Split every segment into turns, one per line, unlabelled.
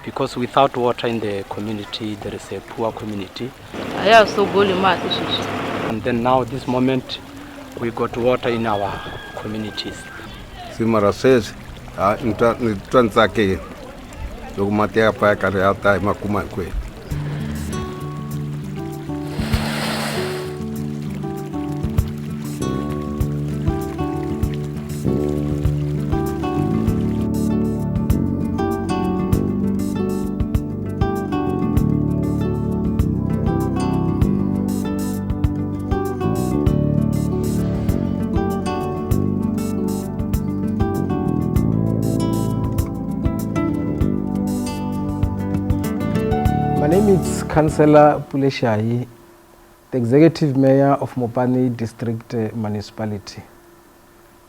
because without water in the community, there is a poor community. And then now, this moment, we got water in our communities.
Simara says, Transake, Yogumatia Pakariata, Makumakwe.
My name is Councillor Puleshai, the Executive Mayor of Mopani District Municipality.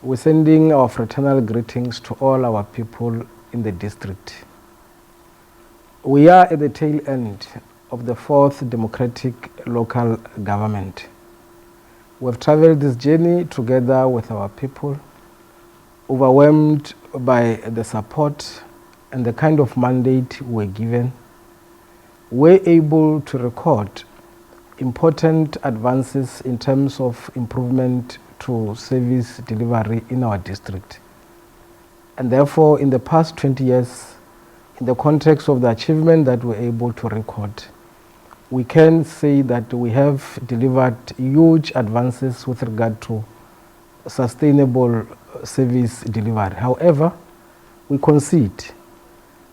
We're sending our fraternal greetings to all our people in the district. We are at the tail end of the 4th democratic local government. We've traveled this journey together with our people, overwhelmed by the support and the kind of mandate we're given. We're able to record important advances in terms of improvement to service delivery in our district. And therefore, in the past 20 years, in the context of the achievement that we're able to record, we can say that we have delivered huge advances with regard to sustainable service delivery. However, we concede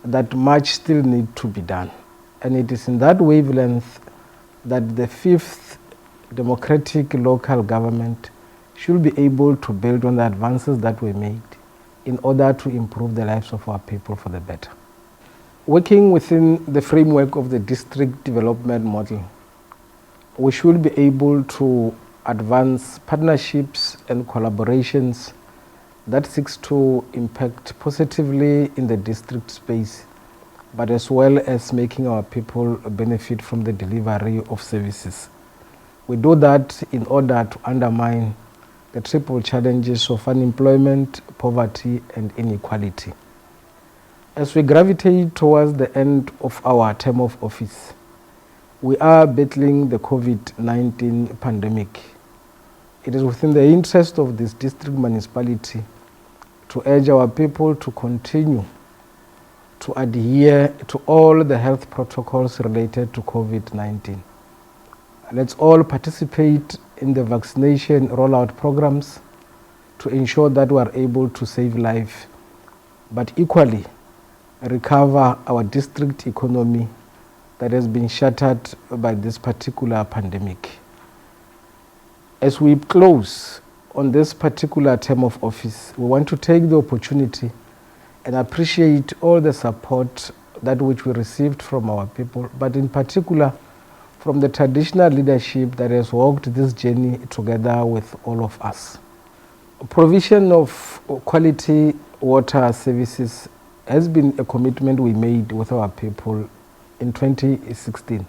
that much still needs to be done. And it is in that wavelength that the 5th democratic local government should be able to build on the advances that were made in order to improve the lives of our people for the better. Working within the framework of the district development model, we should be able to advance partnerships and collaborations that seeks to impact positively in the district space, but as well as making our people benefit from the delivery of services. We do that in order to undermine the triple challenges of unemployment, poverty, and inequality. As we gravitate towards the end of our term of office, we are battling the COVID-19 pandemic. It is within the interest of this district municipality to urge our people to continue to adhere to all the health protocols related to COVID-19. Let's all participate in the vaccination rollout programs to ensure that we are able to save life, but equally recover our district economy that has been shattered by this particular pandemic. As we close on this particular term of office, we want to take the opportunity and appreciate all the support that which we received from our people, but in particular from the traditional leadership that has walked this journey together with all of us. Provision of quality water services has been a commitment we made with our people in 2016.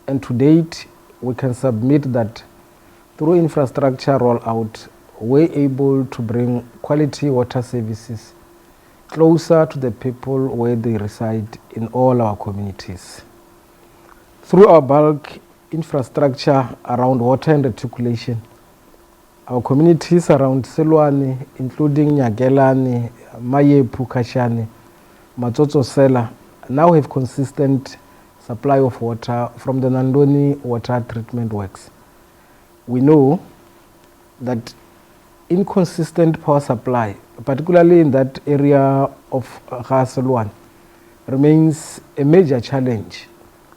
And to date, we can submit that through infrastructure rollout, we're able to bring quality water services closer to the people where they reside in all our communities. Through our bulk infrastructure around water and reticulation, our communities around Selwane, including Nyagelani, Mayepu, Kashani, Matsotso Sela, now have consistent supply of water from the Nandoni water treatment works. We know that inconsistent power supply, particularly in that area of Selwane, remains a major challenge,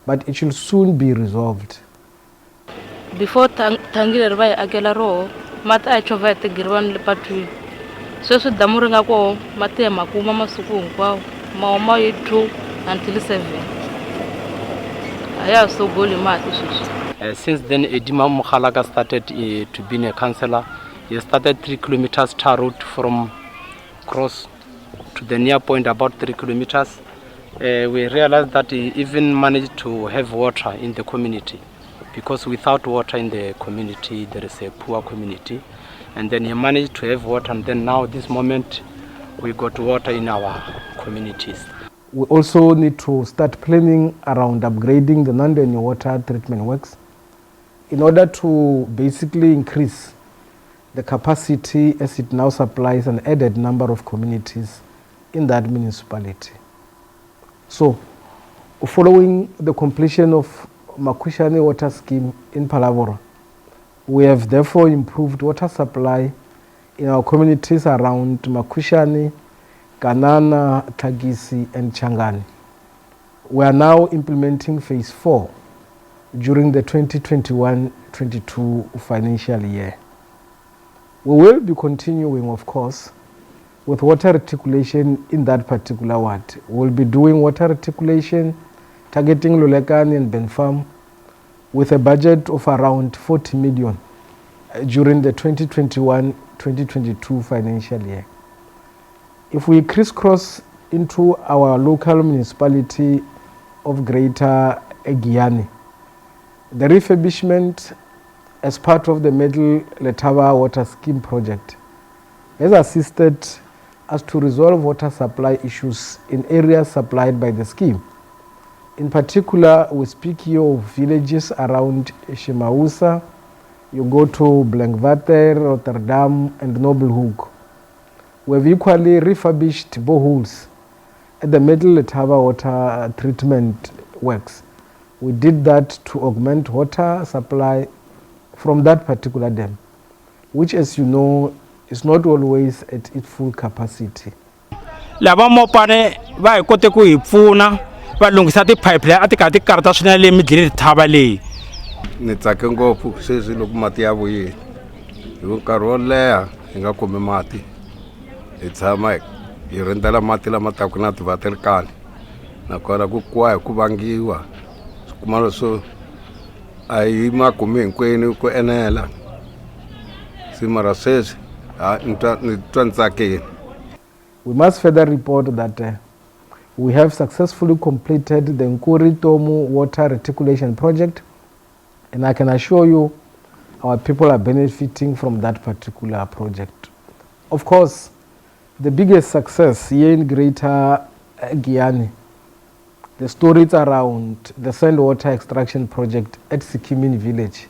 but it should soon be resolved.
Before Tangile Rai Agelaro, Mata Chovete Girvan Lepatui, so Damuringa go, Mate Makuma Masuku, Maoma 2 until 7. I have so good in my issues.
Since then, Edima Mukhalaga started to be a councillor. He started 3 kilometers tar route from Cross to the near point, about 3 kilometers. We realized that he even managed to have water in the community, because without water in the community, there is a poor community. And then he managed to have water, and then now, this moment, we got water in our communities.
We also need to start planning around upgrading the Nandeni water treatment works in order to basically increase the capacity as it now supplies an added number of communities in that municipality. So, following the completion of Makushani water scheme in Palavora, we have therefore improved water supply in our communities around Makushani, Kanana, Tagisi and Changani. We are now implementing phase 4 during the 2021-22 financial year. We will be continuing, of course, with water reticulation in that particular ward. We will be doing water reticulation targeting Lulekani and Benfam with a budget of around 40 million during the 2021-2022 financial year. If we crisscross into our local municipality of Greater Giyani, the refurbishment as part of the Middle Letaba water scheme project has assisted us to resolve water supply issues in areas supplied by the scheme. In particular, we speak here of villages around Shimausa. You go to Blankwater, Rotterdam and Nobelhoek. We have equally refurbished boreholes at the Middle Letaba water treatment works. We did that to augment water supply from that particular dam, which, as you know, is not always at its full capacity.
Lava mopane va kote ku hi pfuna va lunghisa ti pipeline a ti ka ti karata swinene le midlini thava leyi.
Ni tsake ngopfu sweswi loko mati ya vuyile hi nkarhi wo leha hi nga kumi mati hi tshama hi rindzela mati lama taka na tivaterikani nakona ku kuwa hi ku vangiwa swikuma leswo a hi makumi hinkwenu ku enela se mara sweswi ni twa ni tsakile.
We must further report that we have successfully completed the Nkuri Tomu water reticulation project, and I can assure you our people are benefiting from that particular project. Of course, the biggest success here in Greater Giyani, the stories around the sand water extraction project at Sikimini village.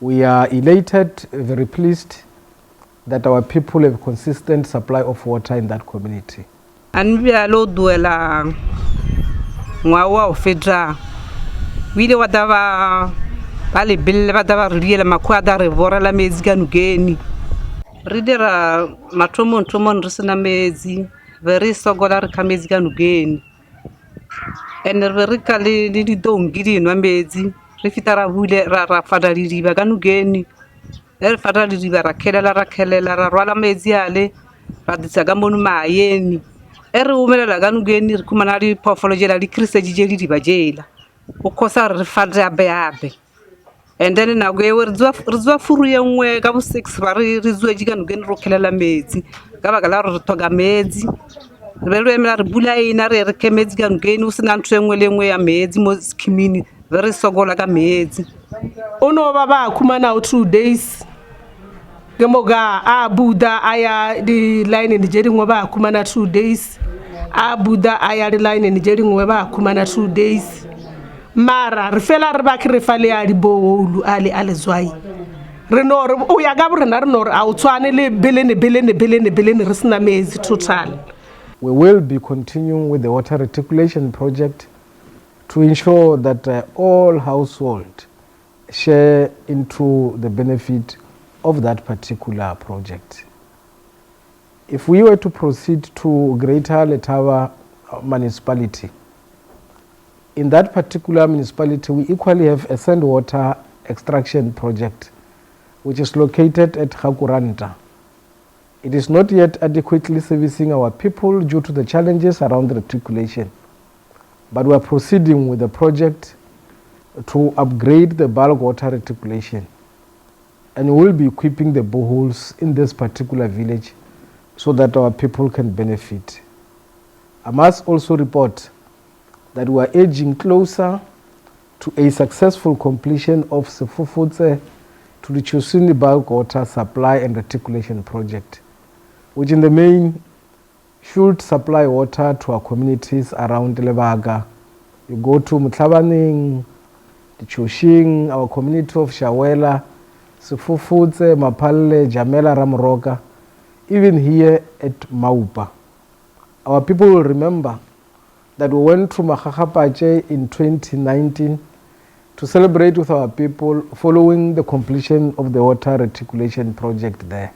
We are elated, very pleased that our people have consistent supply of water in that community.
Anbialo duela ngwawa ofedra wile wadava bale bille wadava riela makwada revora la mezi ganugeni ridera matomo nrisina mezi very sogola rikamezi ganugeni ene verikali li dongiri no mezi rifitara vule ra fada liba ganugeni er fada liba rakhelela ra rwala mezi ale raditsaga monu mayeni ere umelela ganugeni rikumana li phofolojela li krisejije li bajela ukosa rifadra beabe and then na gwe rizwa furu yenwe ka bo 6 bari rizwe jiganugeni rokhelela mezi ka bagala ro toga mezi relo emela re bula ina re kemezi ganugeni usina ntwe engwe ya mezi mo skimini very sogola ka mezi
ono baba kumana 2 days gemoga abuda aya di line ni jeri ngoba kumana 2 days abuda aya di line ni jeri ngoba kumana 2 days mara rifela re ba krefale ya di boulu ale zwai renor o ya ga borena renor a utswane le belene re sina mezi total.
We will be continuing with the water reticulation project to ensure that all households share into the benefit of that particular project. If we were to proceed to Greater Letaba municipality, in that particular municipality we equally have a sand water extraction project which is located at Hakuranta. It is not yet adequately servicing our people due to the challenges around reticulation, but we are proceeding with the project to upgrade the bulk water reticulation, and we will be equipping the boreholes in this particular village so that our people can benefit. I must also report that we are edging closer to a successful completion of Sefufutse to the Chusini bulk water supply and reticulation project, which in the main should supply water to our communities around Lebaga. You go to Mutlabaning, Dichoshing, our community of Shawela, Sufufutse, Mapale, Jamela, Ramroka, even here at Maupa. Our people will remember that we went to Makakapache in 2019 to celebrate with our people following the completion of the water reticulation project there.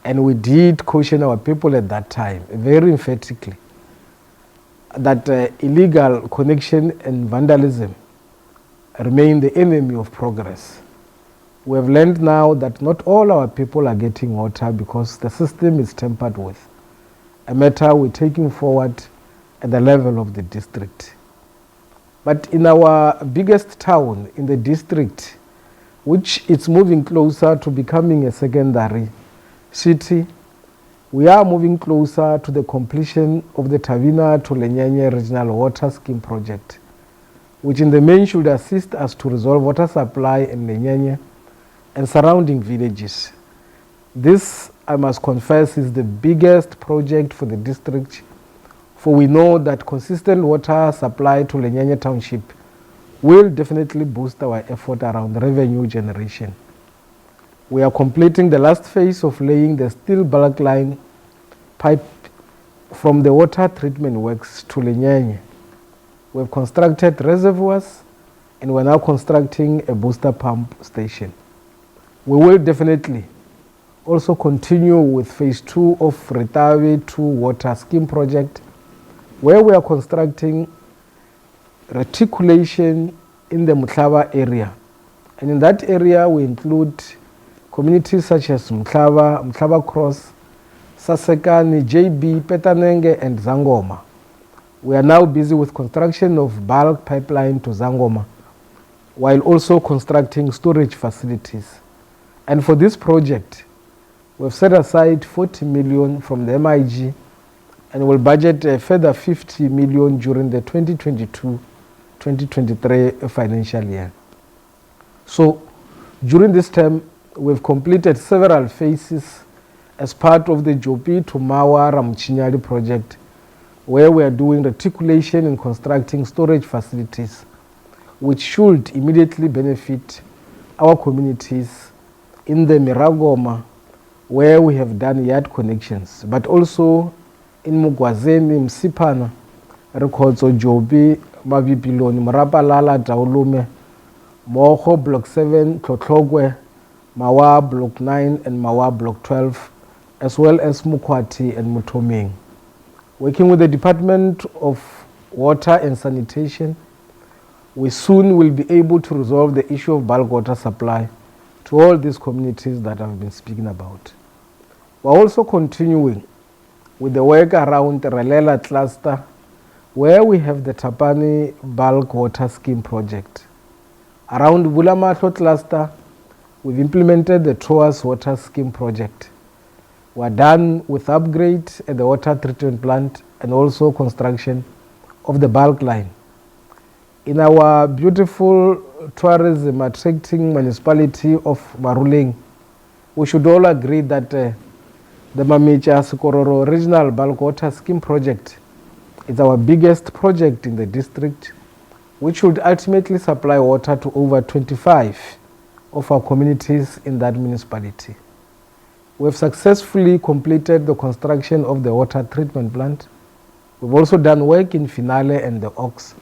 And we did caution our people at that time, very emphatically, that illegal connection and vandalism remain the enemy of progress. We have learned now that not all our people are getting water because the system is tampered with, a matter we're taking forward at the level of the district. But in our biggest town in the district, which is moving closer to becoming a secondary city, we are moving closer to the completion of the Tavina to Lenyanye Regional Water Scheme project, which in the main should assist us to resolve water supply in Lenyanye and surrounding villages. This, I must confess, is the biggest project for the district, for we know that consistent water supply to Lenyanye Township will definitely boost our effort around revenue generation. We are completing the last phase of laying the steel bulk line pipe from the water treatment works to Lenyanye. We have constructed reservoirs and we are now constructing a booster pump station. We will definitely also continue with phase 2 of Retawe 2 water scheme project, where we are constructing reticulation in the Mhlaba area. And in that area we include communities such as Mhlaba Cross, Sasekani, JB, Petanenge and Zangoma. We are now busy with construction of bulk pipeline to Zangoma, while also constructing storage facilities. And for this project, we have set aside 40 million from the MIG and will budget a further 50 million during the 2022-2023 financial year. So during this term, we've completed several phases as part of the Jopi to Mawa Ramchinyali project, where we are doing reticulation and constructing storage facilities, which should immediately benefit our communities in the Miragoma, where we have done yard connections, but also in Mugwazeni, Msipana, Rekordzo, Jobi, Mabipiloni, Mrapalala, Daulume, Moho Block 7, Tlotlogwe, Mawa Block 9 and Mawa Block 12, as well as Mukwati and Mutoming. Working with the Department of Water and Sanitation, we soon will be able to resolve the issue of bulk water supply to all these communities that I've been speaking about. We're also continuing with the work around the Relela cluster, where we have the Tapani bulk water scheme project. Around Bulamatlo cluster, we've implemented the Troas water scheme project. We're done with upgrade at the water treatment plant and also construction of the bulk line. In our beautiful tourism attracting municipality of Maruling, we should all agree that the Mamicha Sikororo Regional Bulk Water Scheme project is our biggest project in the district, which should ultimately supply water to over 25 of our communities in that municipality. We have successfully completed the construction of the water treatment plant. We've also done work in Finale and the Ox,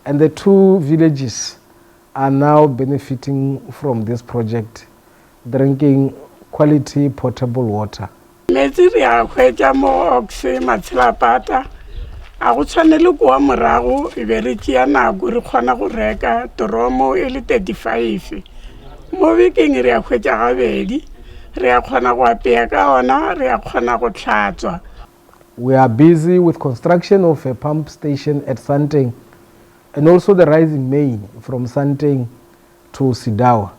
and the two villages are now benefiting from this project, drinking quality potable water.
Metsi re a hwetša mo Ox Matshilapata a go tshwanele kwa morago e be re tšea nako re kgona go reka toromo e le 35 mo bekeng re a hwetša gabedi re a kgona go apea ka ona re a kgona go hlatswa.
We are busy with construction of a pump station at Santeng and also the rising main from Santeng to Sidawa.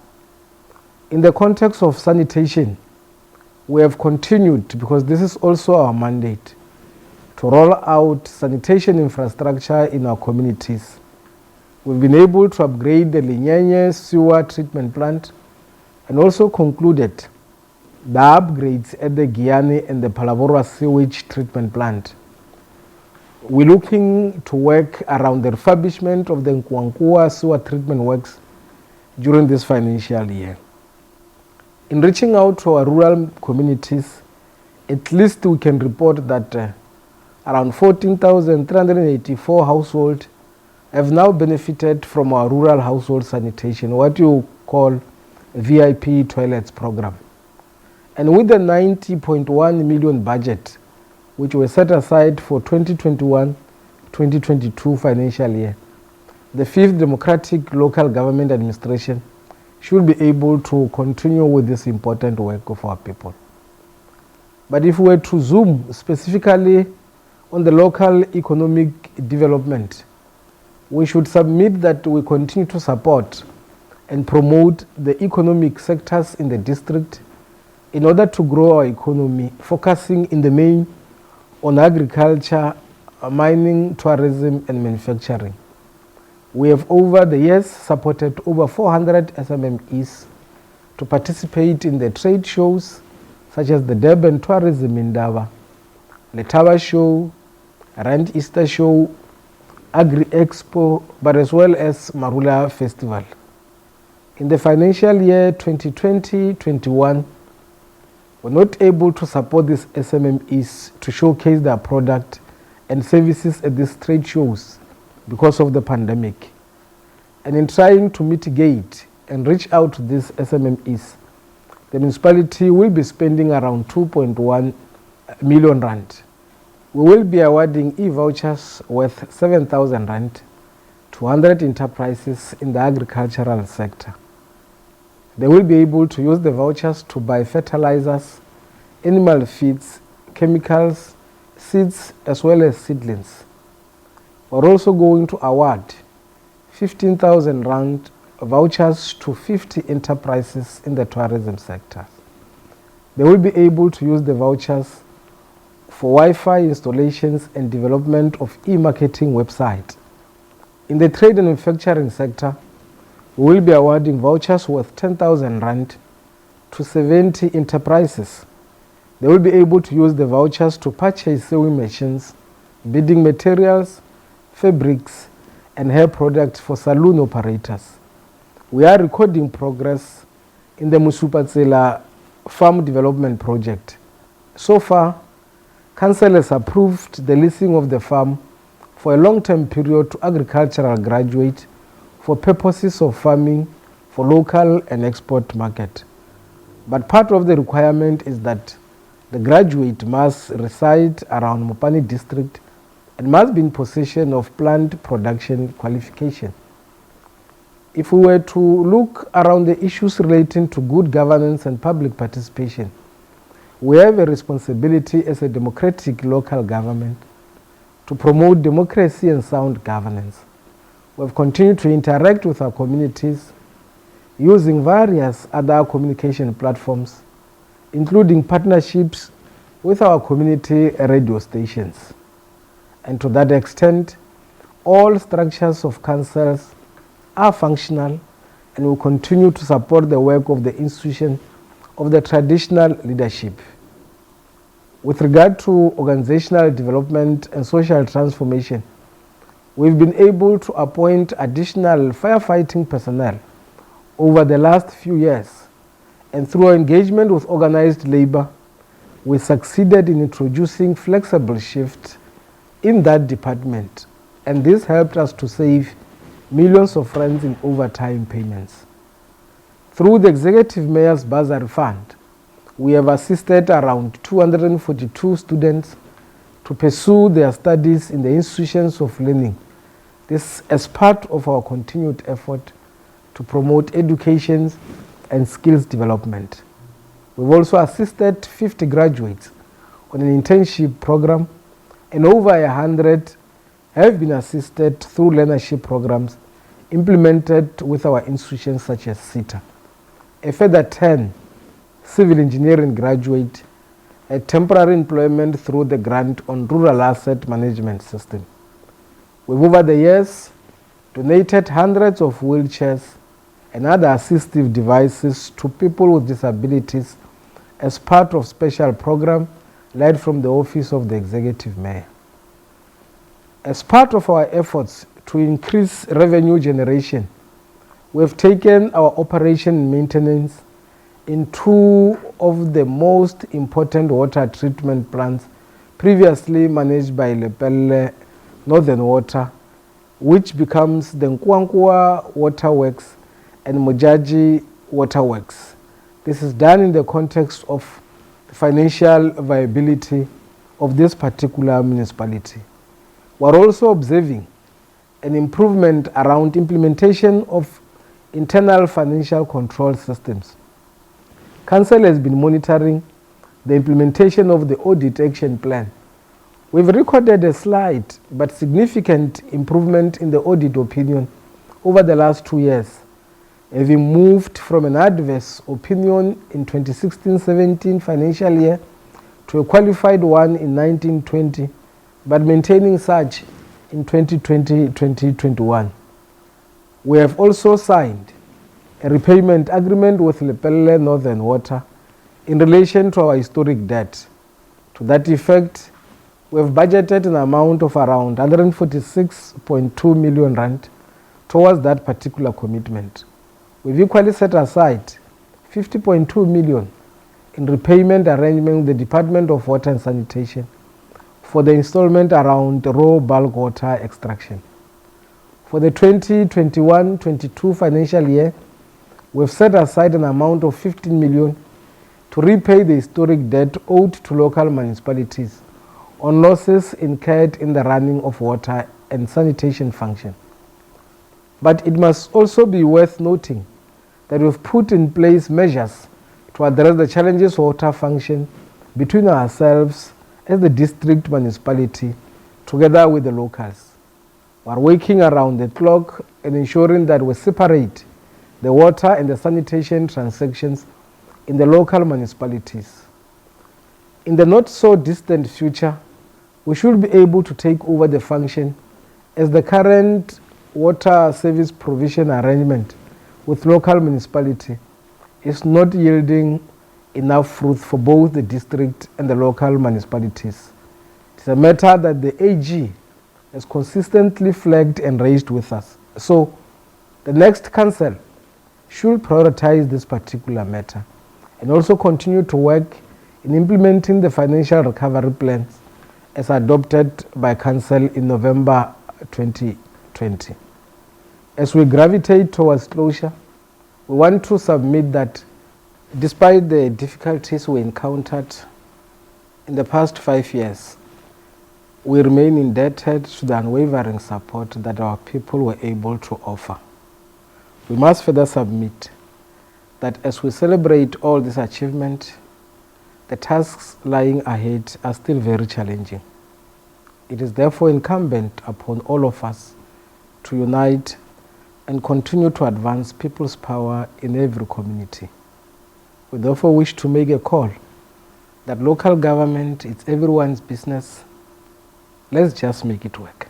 In the context of sanitation, we have continued, because this is also our mandate, to roll out sanitation infrastructure in our communities. We've been able to upgrade the Lenyanye sewer treatment plant and also concluded the upgrades at the Giyani and the Phalaborwa sewage treatment plant. We're looking to work around the refurbishment of the Nkwankua sewer treatment works during this financial year. In reaching out to our rural communities, at least we can report that around 14,384 households have now benefited from our rural household sanitation, what you call VIP toilets program. And with the 90.1 million budget, which was set aside for 2021-2022 financial year, the 5th Democratic Local Government Administration should be able to continue with this important work of our people. But if we were to zoom specifically on the local economic development, we should submit that we continue to support and promote the economic sectors in the district in order to grow our economy, focusing in the main on agriculture, mining, tourism, and manufacturing. We have over the years supported over 400 SMMEs to participate in the trade shows such as the Durban Tourism Indaba, Letaba Show, Rand Easter Show, Agri Expo, but as well as Marula Festival. In the financial year 2020-21, we're not able to support these SMMEs to showcase their product and services at these trade shows because of the pandemic. And in trying to mitigate and reach out to these SMMEs, the municipality will be spending around 2.1 million rand. We will be awarding e-vouchers worth 7,000 rand to 100 enterprises in the agricultural sector. They will be able to use the vouchers to buy fertilizers, animal feeds, chemicals, seeds, as well as seedlings. We're also going to award 15,000 rand vouchers to 50 enterprises in the tourism sector. They will be able to use the vouchers for Wi-Fi installations and development of e-marketing website. In the trade and manufacturing sector, we will be awarding vouchers worth 10,000 rand to 70 enterprises. They will be able to use the vouchers to purchase sewing machines, beading materials, fabrics, and hair products for saloon operators. We are recording progress in the Musupatsela Farm Development Project. So far, Council has approved the leasing of the farm for a long-term period to agricultural graduates for purposes of farming for local and export market. But part of the requirement is that the graduate must reside around Mopani district and must be in possession of plant production qualification. If we were to look around the issues relating to good governance and public participation, we have a responsibility as a democratic local government to promote democracy and sound governance. We have continued to interact with our communities using various other communication platforms, including partnerships with our community radio stations. And to that extent, all structures of councils are functional and will continue to support the work of the institution of the traditional leadership. With regard to organizational development and social transformation, we've been able to appoint additional firefighting personnel over the last few years, and through our engagement with organized labor, we succeeded in introducing flexible shift in that department, and this helped us to save millions of rands in overtime payments. Through the Executive Mayor's Bursary Fund, we have assisted around 242 students to pursue their studies in the institutions of learning. This as part of our continued effort to promote education and skills development. We've also assisted 50 graduates on an internship program, and over 100 have been assisted through learnership programs implemented with our institutions such as SETA. A further 10 civil engineering graduates had temporary employment through the grant on rural asset management system. We've over the years donated hundreds of wheelchairs and other assistive devices to people with disabilities as part of special program led from the Office of the Executive Mayor. As part of our efforts to increase revenue generation, we have taken our operation and maintenance in two of the most important water treatment plants previously managed by Lepelle Northern Water, which becomes the Nkwankwa Water Works and Mojaji Water Works. This is done in the context of the financial viability of this particular municipality. We are also observing an improvement around implementation of internal financial control systems. Council has been monitoring the implementation of the audit action plan. We've recorded a slight but significant improvement in the audit opinion over the last 2 years, having moved from an adverse opinion in 2016-17 financial year to a qualified one in 19-20, but maintaining such in 2020-2021. We have also signed a repayment agreement with Lepelle Northern Water in relation to our historic debt. To that effect, we have budgeted an amount of around 146.2 million rand towards that particular commitment. We've equally set aside 50.2 million in repayment arrangement with the Department of Water and Sanitation for the installment around raw bulk water extraction. For the 2021-22 financial year, we've set aside an amount of 15 million to repay the historic debt owed to local municipalities on losses incurred in the running of water and sanitation function. But it must also be worth noting that we've put in place measures to address the challenges of water function between ourselves as the district municipality together with the locals. We are working around the clock and ensuring that we separate the water and the sanitation transactions in the local municipalities. In the not so distant future, we should be able to take over the function as the current water service provision arrangement with local municipality is not yielding enough fruit for both the district and the local municipalities. It's a matter that the AG has consistently flagged and raised with us. So the next council should prioritize this particular matter and also continue to work in implementing the financial recovery plans as adopted by council in November 2020. As we gravitate towards closure, we want to submit that despite the difficulties we encountered in the past 5 years, we remain indebted to the unwavering support that our people were able to offer. We must further submit that as we celebrate all this achievement, the tasks lying ahead are still very challenging. It is therefore incumbent upon all of us to unite and continue to advance people's power in every community. We therefore wish to make a call that local government is everyone's business. Let's just make it work.